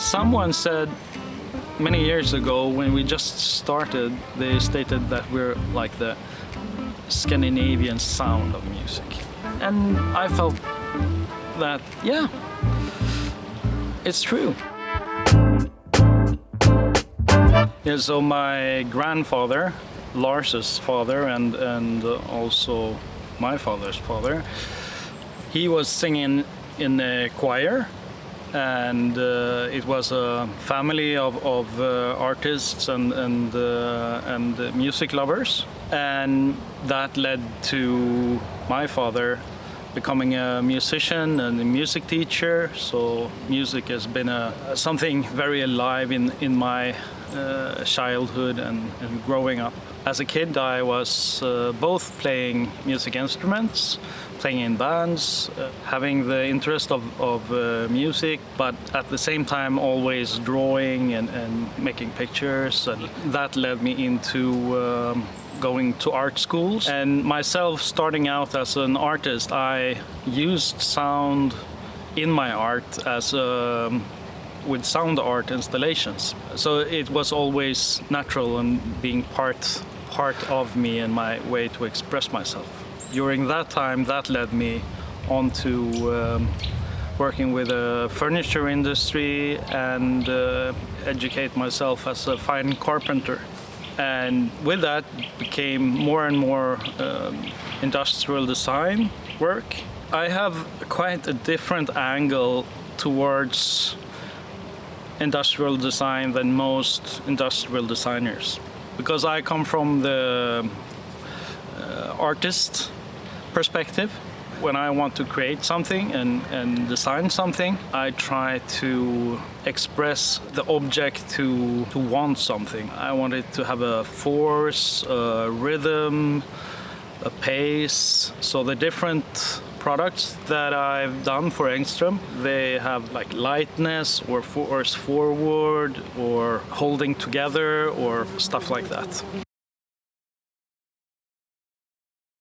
Someone said many years ago when we just started, they stated that we're like the Scandinavian sound of music. And I felt that, yeah, it's true. Yeah, so my grandfather, Lars's father, and also my father's father, he was singing in a choir, and it was a family of artists and music lovers, and that led to my father becoming a musician and a music teacher. So music has been something very alive in my childhood and growing up. As a kid, I was both playing music instruments, playing in bands, having the interest of music, but at the same time always drawing and making pictures. And that led me into going to art schools. And myself, starting out as an artist, I used sound in my art as with sound art installations. So it was always natural and being part of me and my way to express myself. During that time, that led me on to working with the furniture industry and educate myself as a fine carpenter. And with that became more and more industrial design work. I have quite a different angle towards industrial design than most industrial designers, because I come from the artist perspective. When I want to create something and design something, I try to express the object to want something. I want it to have a force, a rhythm, a pace. So the different products that I've done for Engström, they have like lightness or force forward or holding together or stuff like that.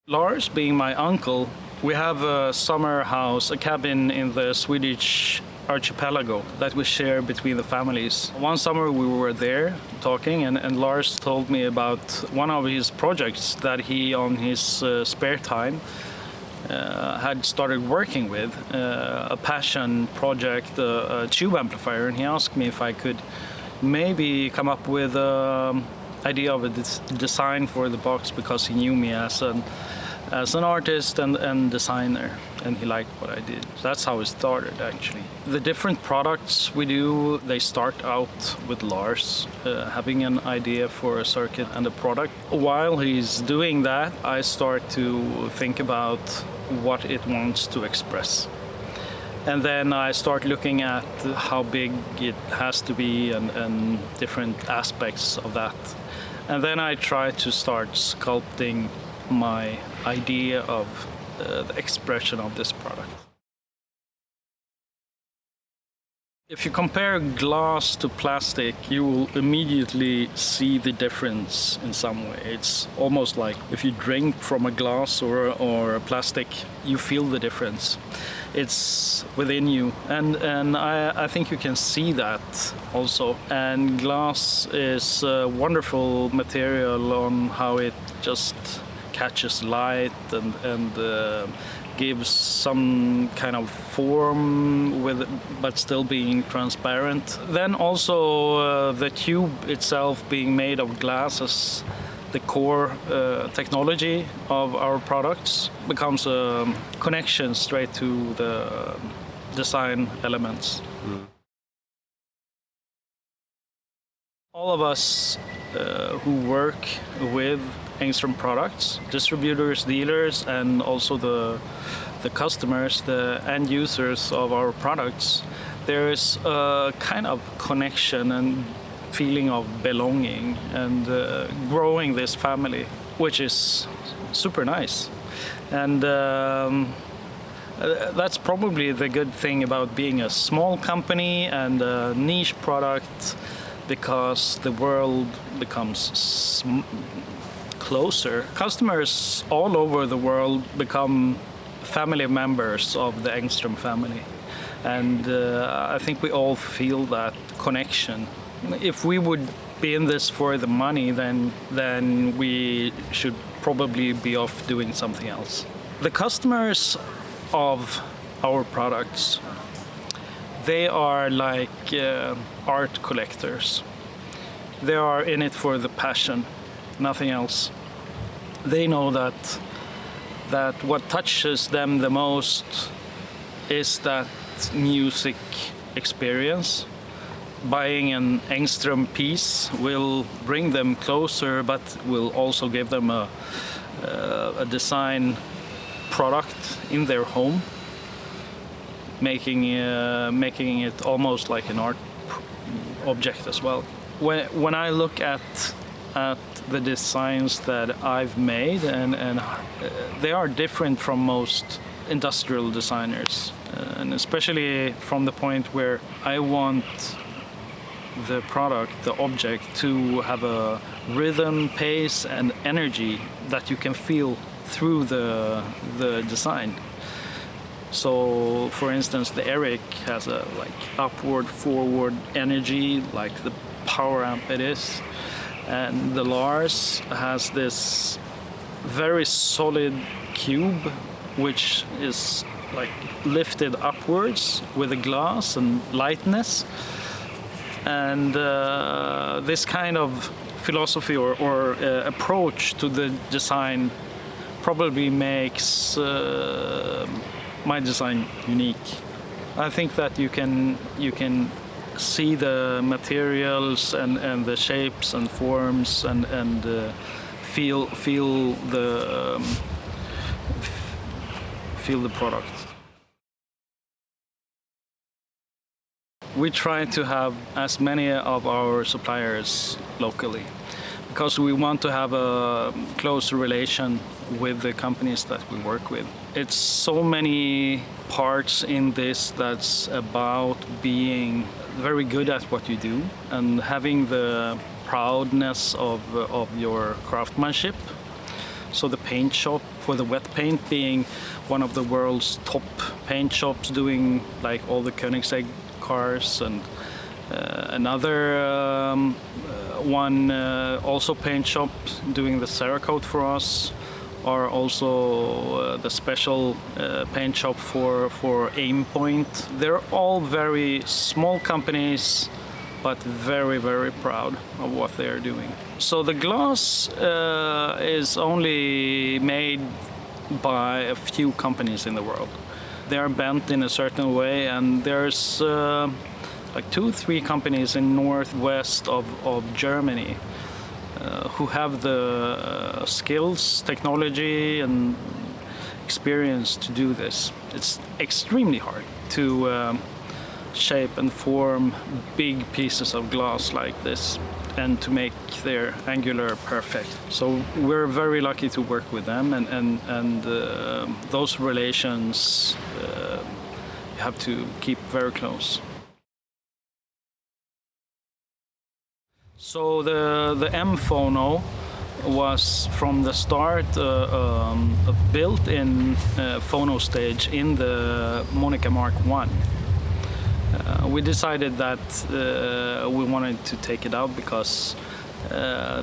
Lars, being my uncle, we have a summer house, a cabin in the Swedish archipelago that we share between the families. One summer we were there talking, and Lars told me about one of his projects that he, on his spare time, had started working with, a passion project, a tube amplifier, and he asked me if I could maybe come up with an idea of a design for the box, because he knew me as an artist and designer, and he liked what I did. So that's how it started, actually. The different products we do, they start out with Lars having an idea for a circuit and a product. While he's doing that, I start to think about what it wants to express. And then I start looking at how big it has to be and different aspects of that. And then I try to start sculpting my idea of the expression of this product. If you compare glass to plastic, you will immediately see the difference in some way. It's almost like if you drink from a glass or a plastic, you feel the difference. It's within you, and I think you can see that also. And glass is a wonderful material on how it just catches light and gives some kind of form with it, but still being transparent. Then also the tube itself being made of glass as the core technology of our products becomes a connection straight to the design elements. Mm. All of us who work with Engström products, distributors, dealers, and also the customers, the end users of our products, there is a kind of connection and feeling of belonging and growing this family, which is super nice. And that's probably the good thing about being a small company and a niche product, because the world becomes closer. Customers all over the world become family members of the Engström family. And I think we all feel that connection. If we would be in this for the money, then we should probably be off doing something else. The customers of our products, they are like art collectors. They are in it for the passion, nothing else. They know that what touches them the most is that music experience. Buying an Engström piece will bring them closer, but will also give them a design product in their home, making it almost like an art object as well. When I look at the designs that I've made, and they are different from most industrial designers, and especially from the point where I want the product, the object, to have a rhythm, pace, and energy that you can feel through the design. So, for instance, the Eric has a like upward, forward energy, like the power amp it is, and the Lars has this very solid cube, which is like lifted upwards with a glass and lightness. And this kind of philosophy or approach to the design probably makes my design unique. I think that you can see the materials and the shapes and forms and feel the product. We try to have as many of our suppliers locally because we want to have a close relation with the companies that we work with. It's so many parts in this that's about being very good at what you do and having the proudness of your craftsmanship. So the paint shop, for the wet paint, being one of the world's top paint shops, doing like all the Koenigsegg cars, and another one also paint shop doing the Cerakote for us, are also the special paint shop for Aim Point. They're all very small companies, but very, very proud of what they are doing. So the glass is only made by a few companies in the world. They are bent in a certain way, and there's like 2-3 companies in northwest of Germany who have the skills, technology, and experience to do this. It's extremely hard to shape and form big pieces of glass like this and to make their angular perfect. So we're very lucky to work with them, and those relations you have to keep very close. So the M Phono was from the start a built-in phono stage in the Monica Mark I. We decided that we wanted to take it out because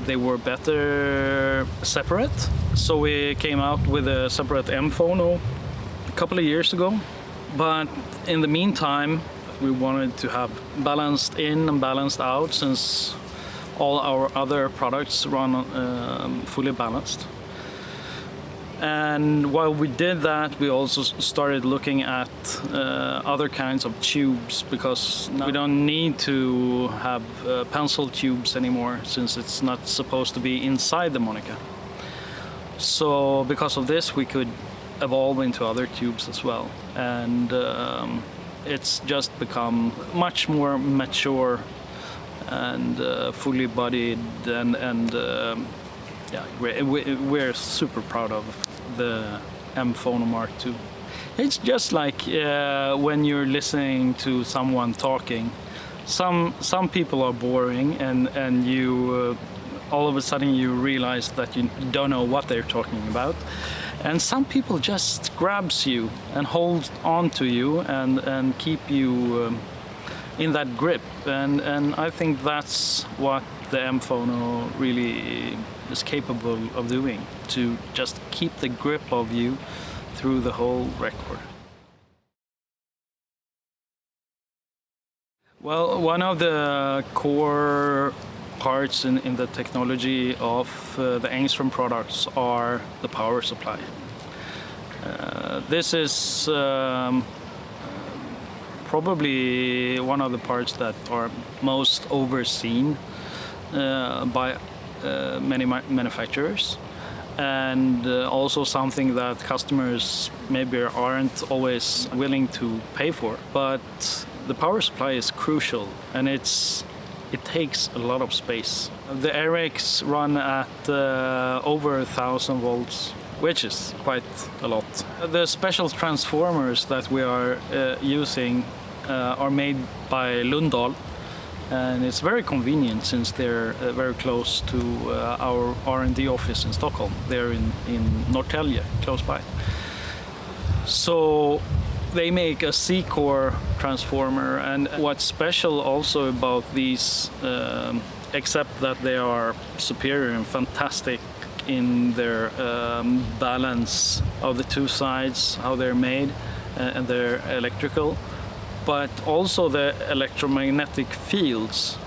they were better separate. So we came out with a separate M Phono a couple of years ago. But in the meantime, we wanted to have balanced in and balanced out, since all our other products run fully balanced. And while we did that, we also started looking at other kinds of tubes, because we don't need to have pencil tubes anymore, since it's not supposed to be inside the Monica. So because of this, we could evolve into other tubes as well. And it's just become much more mature and fully bodied, and yeah, we're super proud of the M Phono Mark II. It's just like when you're listening to someone talking. Some people are boring, and you all of a sudden you realize that you don't know what they're talking about. And some people just grabs you and hold on to you and keep you in that grip. And I think that's what the M-Phono really is capable of doing, to just keep the grip of you through the whole record. Well, one of the core parts in the technology of the Engström products are the power supply. This is probably one of the parts that are most overseen by many manufacturers, and also something that customers maybe aren't always willing to pay for. But the power supply is crucial, and it takes a lot of space. The AirX run at over 1,000 volts, which is quite a lot. The special transformers that we are using are made by Lundahl, and it's very convenient since they're very close to our R&D office in Stockholm. They're in Norrtälje, close by. So they make a C-core transformer, and what's special also about these, except that they are superior and fantastic in their balance of the two sides, how they're made, and they're electrical, but also the electromagnetic fields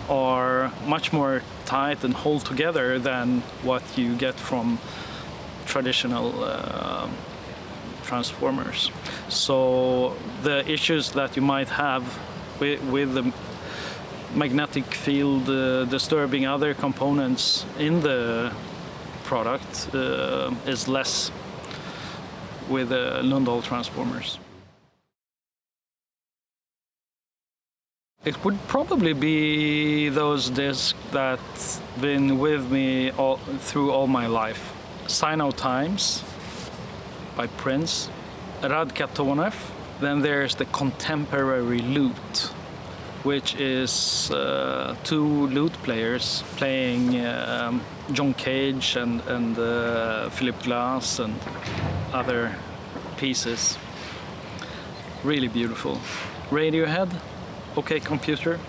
are much more tight and hold together than what you get from traditional transformers. So the issues that you might have with the magnetic field disturbing other components in the product is less with the Lundahl transformers. It would probably be those discs that's been with me through all my life. Sign of Times by Prince, Radka Tonev. Then there's the Contemporary Lute, which is two lute players playing John Cage and Philip Glass and other pieces. Really beautiful. Radiohead, OK Computer.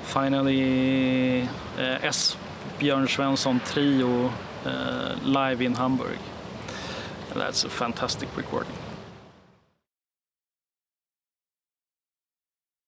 Finally, S. Björn Svensson Trio live in Hamburg. That's a fantastic recording.